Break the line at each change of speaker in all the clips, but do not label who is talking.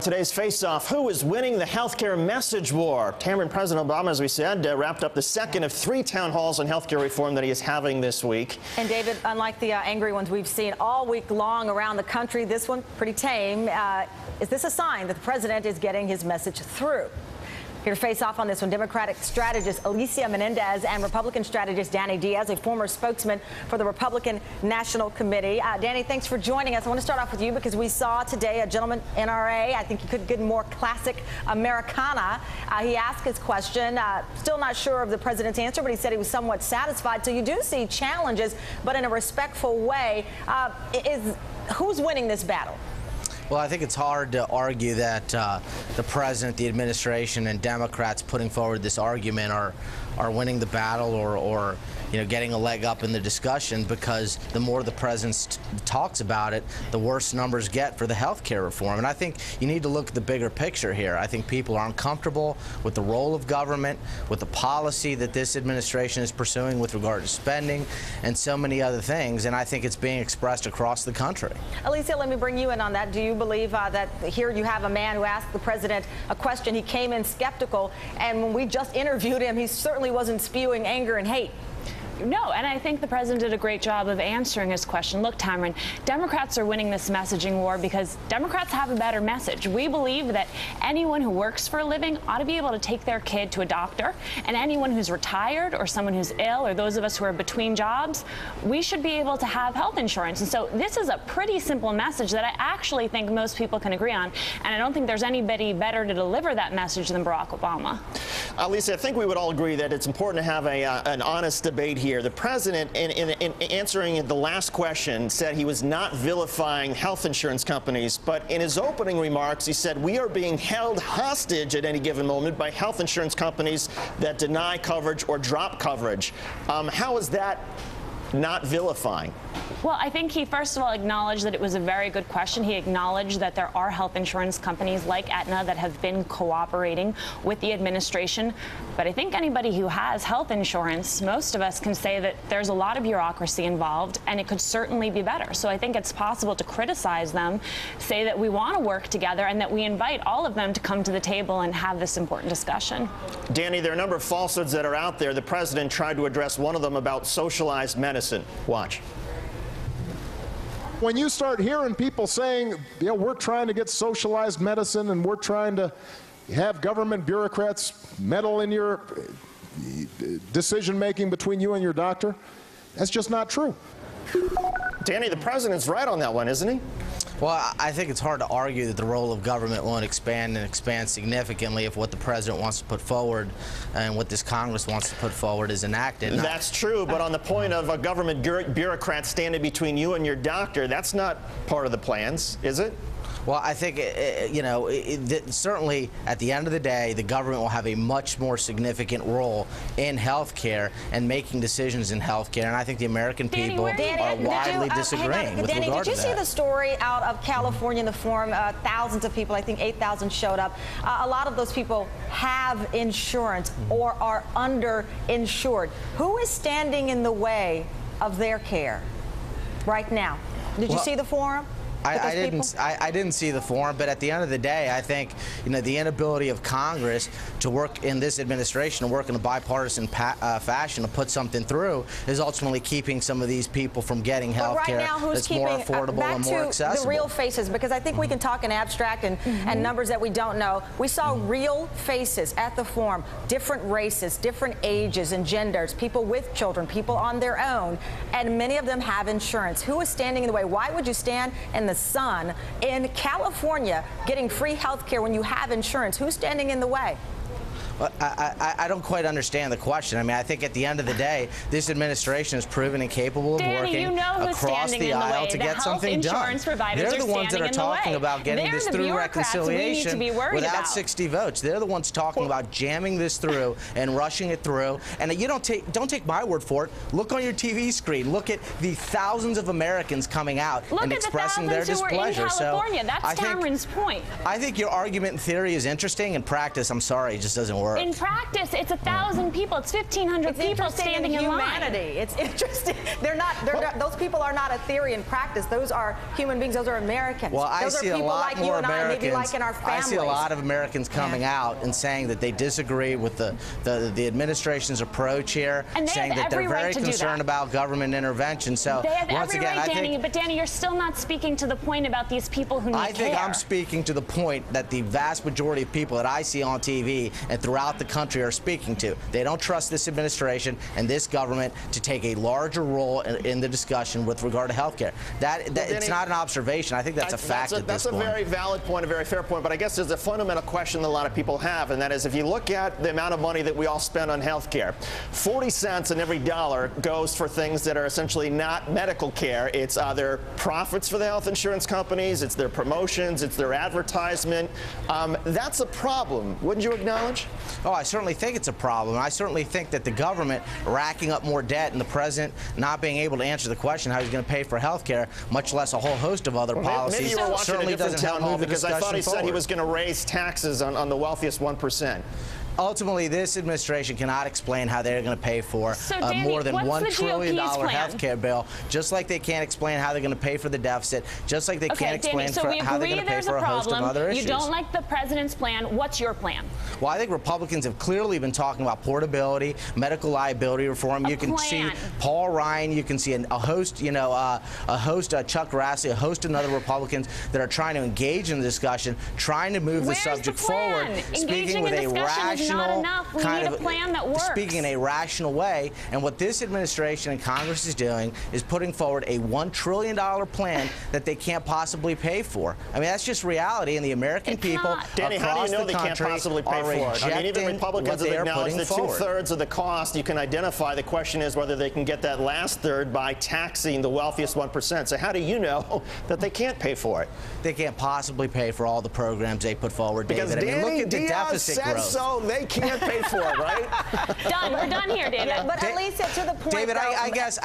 Today's face-off, who is winning the healthcare message war? Tamron, President Obama, as we said, wrapped up the second of 3 town halls on healthcare reform that he is having this week. And David, unlike the angry ones we've seen all week long around the country, this one pretty tame. Is this a sign that the president is getting his message through? Here to face off on this one, Democratic strategist Alicia Menendez and Republican strategist Danny Diaz, a former spokesman for the Republican National Committee. Danny, thanks for joining us. I want to start off with you because we saw today a gentleman, NRA, I think he could get more classic Americana. He asked his question, still not sure of the president's answer, but he said he was somewhat satisfied. So you do see challenges, but in a respectful way. Who's winning this battle?
Well, I think it's hard to argue that the president, the administration, and Democrats putting forward this argument are winning the battle or getting a leg up in the discussion, because the more the president talks about it, the worse numbers get for the health care reform. And I think you need to look at the bigger picture here. I think people are uncomfortable with the role of government, with the policy that this administration is pursuing with regard to spending and so many other things, and I think it's being expressed across the country.
Alicia, let me bring you in on that. Do you believe that here you have a man who asked the president a question, he came in skeptical, and when we just interviewed him, he certainly wasn't spewing anger and hate?
No, and I think the president did a great job of answering his question. Look, Tamron, Democrats are winning this messaging war because Democrats have a better message. We believe that anyone who works for a living ought to be able to take their kid to a doctor, and anyone who's retired or someone who's ill or those of us who are between jobs, we should be able to have health insurance. And so this is a pretty simple message that I actually think most people can agree on, and I don't think there's anybody better to deliver that message than Barack Obama.
Lisa, I think we would all agree that it's important to have an honest debate here. The president, in answering the last question, said he was not vilifying health insurance companies, but in his opening remarks, he said we are being held hostage at any given moment by health insurance companies that deny coverage or drop coverage. How is that not vilifying?
Well, I think he first of all acknowledged that it was a very good question. He acknowledged that there are health insurance companies like Aetna that have been cooperating with the administration. But I think anybody who has health insurance, most of us can say that there's a lot of bureaucracy involved, and it could certainly be better. So I think it's possible to criticize them, say that we want to work together, and that we invite all of them to come to the table and have this important discussion.
Danny, there are a number of falsehoods that are out there. The president tried to address one of them about socialized medicine. Watch.
When you start hearing people saying, we're trying to get socialized medicine and we're trying to have government bureaucrats meddle in your decision-making between you and your doctor, that's just not true.
Danny, the president's right on that one, isn't he?
Well, I think it's hard to argue that the role of government won't expand and expand significantly if what the president wants to put forward and what this Congress wants to put forward is enacted.
That's true, but on the point of a government bureaucrat standing between you and your doctor, that's not part of the plans, is it?
Well, I think, certainly at the end of the day, the government will have a much more significant role in health care and making decisions in health care. And I think the American people are widely disagreeing with regard to that.
Danny, did you see the story out of California in the forum? Thousands of people, I think 8,000 showed up. A lot of those people have insurance or are underinsured. Who is standing in the way of their care right now? Did you see the forum?
I didn't see the forum, but at the end of the day, I think the inability of Congress to work in this administration, to work in a bipartisan fashion to put something through, is ultimately keeping some of these people from getting health care that's more affordable and more accessible.
Back to the real faces, because I think we can talk in abstract and numbers that we don't know. We saw real faces at the forum, different races, different ages and genders, people with children, people on their own, and many of them have insurance. Who is standing in the way? Why would you stand in the sun in California getting free health care when you have insurance? Who's standing in the way?
Well, I don't quite understand the question. I mean, I think at the end of the day, this administration is proven incapable of working across the aisle to get something done. They're the ones that are talking about getting this through reconciliation without 60 votes. They're the ones talking about jamming this through and rushing it through. And you don't take my word for it. Look on your TV screen. Look at the thousands of Americans coming out and expressing their displeasure.
So that's Tamron's point.
I think your argument in theory is interesting. In practice, I'm sorry, it just doesn't work. work.
In practice, it's 1,000 people. It's 1,500 people standing in
humanity.
line.
It's interesting. Those people are not a theory in practice. Those are human beings. Those are Americans.
Well, I
those
see
are people
a lot
like
more
you and
Americans.
I, maybe like in our families.
I see a lot of Americans coming out and saying that they disagree with the administration's approach here,
and
saying that they're very concerned about government intervention. So
they have
once
every
again,
right,
I
Danny,
think,
but Danny, you're still not speaking to the point about these people who need
I think
care.
I'm speaking to the point that the vast majority of people that I see on TV and throughout the country are speaking to. They don't trust this administration and this government to take a larger role in the discussion with regard to health care. It's not an observation. I think that's a fact at this point.
That's a very valid point, a very fair point, but I guess there's a fundamental question that a lot of people have, and that is if you look at the amount of money that we all spend on health care, 40 cents in every dollar goes for things that are essentially not medical care. It's either profits for the health insurance companies, it's their promotions, it's their advertisement. That's a problem. Wouldn't you acknowledge?
Oh, I certainly think it's a problem. I certainly think that the government racking up more debt and the president not being able to answer the question how he's going to pay for health care, much less a whole host of other policies,
maybe you were watching
certainly
a different
doesn't help
town hall
move the
because I
discussion
thought he
forward.
said he was going to raise taxes on the wealthiest 1%.
Ultimately, this administration cannot explain how they're going to pay for
Danny,
more than $1
GOP's
trillion
plan?
health care bill, just like they can't explain how they're going to pay for the deficit, just like they can't explain how they're going to pay for a host of other issues.
You don't like the president's plan. What's your plan?
Well, I think Republicans have clearly been talking about portability, medical liability reform. You can see Paul Ryan, you can see a host, Chuck Grassley, a host of other Republicans that are trying to engage in the discussion, trying to move the subject forward,
speaking with a rational kind of a plan that works.
Speaking in a rational way. And what this administration and Congress is doing is putting forward a $1 trillion plan that they can't possibly pay for. I mean, that's just reality, and the American people
Danny, how do you know they can't possibly pay for it? I mean, even Republicans have acknowledged that 2/3 of the cost you can identify. The question is whether they can get that last third by taxing the wealthiest 1%. So how do you know that they can't pay for it?
They can't possibly pay for all the programs they put forward,
because
David.
Danny
I mean, look at the deficit growth.
So they can't pay for it, right?
Done. We're done here, David.
Yeah, but at least to the point.
David, I guess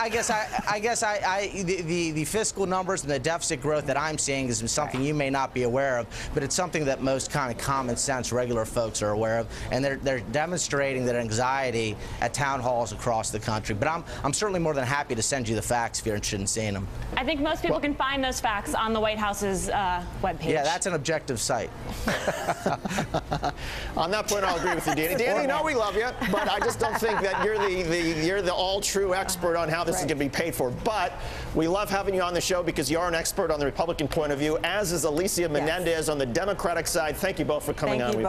the fiscal numbers and the deficit growth that I'm seeing is something you may not be aware of, but it's something that most kind of common sense regular folks are aware of, and they're demonstrating their anxiety at town halls across the country. But I'm certainly more than happy to send you the facts if you're interested in seeing them.
I think most people can find those facts on the White House's webpage.
Yeah, that's an objective site.
On that point, I'll agree with you, Danny. Danny, no, we love you, but I just don't think that you're the all-true expert on how this is going to be paid for. But we love having you on the show because you are an expert on the Republican point of view, as is Alicia Menendez on the Democratic side. Thank you both for coming on.